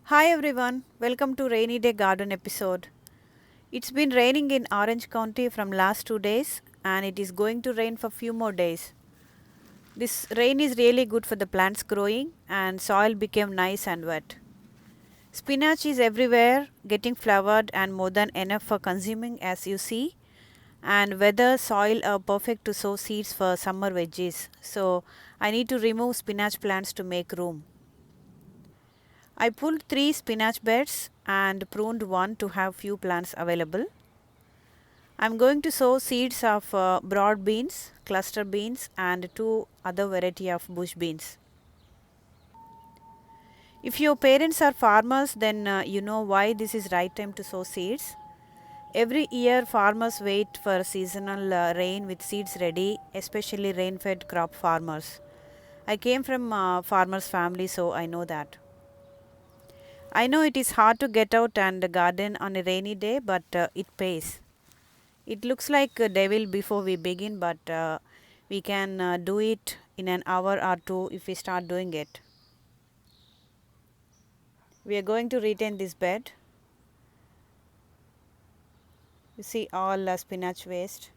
Hi everyone, welcome to Rainy Day Garden episode. It's been raining in Orange County from last 2 days and it is going to rain for few more days. This rain is really good for the plants growing and soil became nice and wet. Spinach is everywhere, getting flowered and more than enough for consuming as you see. And weather, soil are perfect to sow seeds for summer veggies. So I need to remove spinach plants to make room. I pulled 3 spinach beds and pruned one to have few plants available. I am going to sow seeds of broad beans, cluster beans and 2 other variety of bush beans. If your parents are farmers, then you know why this is right time to sow seeds. Every year farmers wait for seasonal rain with seeds ready, especially rain-fed crop farmers. I came from farmers family, so I know that. I know it is hard to get out and garden on a rainy day, but it pays. It looks like a devil before we begin, but we can do it in an hour or two if we start doing it. We are going to retain this bed. You see all spinach waste.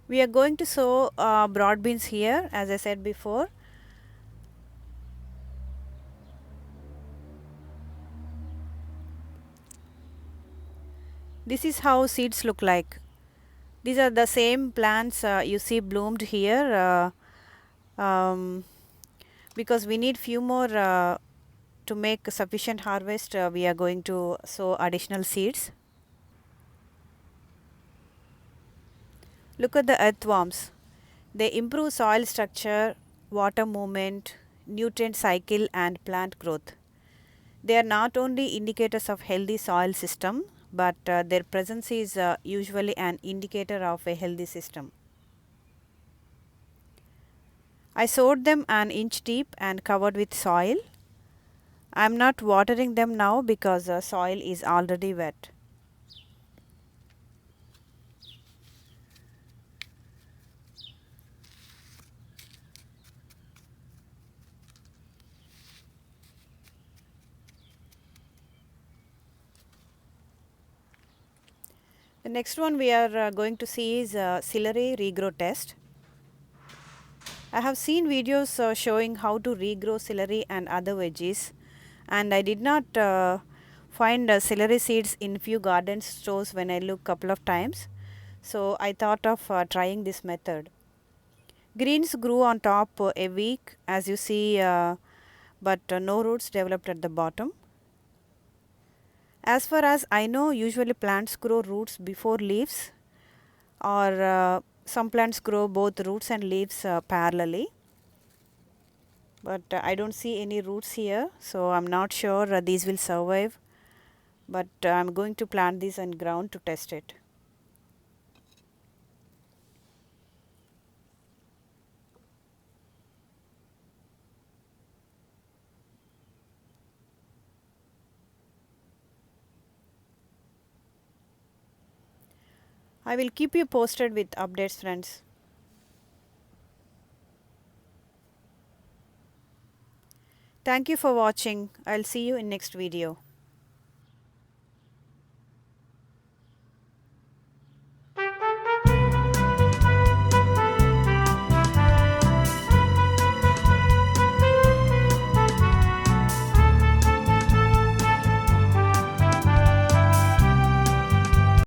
We are going to sow broad beans here, as I said before. This is how seeds look like. These are the same plants you see bloomed here because we need few more to make sufficient harvest. We are going to sow additional seeds. Look at the earthworms. They improve soil structure, water movement, nutrient cycle and plant growth. They are not only indicators of healthy soil system, but their presence is usually an indicator of a healthy system. I sowed them an inch deep and covered with soil. I am not watering them now because the soil is already wet. The next one we are going to see is Celery Regrow test. I have seen videos showing how to regrow celery and other veggies, and I did not find celery seeds in few garden stores when I looked couple of times. So I thought of trying this method. Greens grew on top a week as you see, but no roots developed at the bottom. As far as I know, usually plants grow roots before leaves, or some plants grow both roots and leaves parallelly. But I don't see any roots here, so I'm not sure these will survive, but I'm going to plant these on ground to test it. I will keep you posted with updates, friends. Thank you for watching. I'll see you in next video.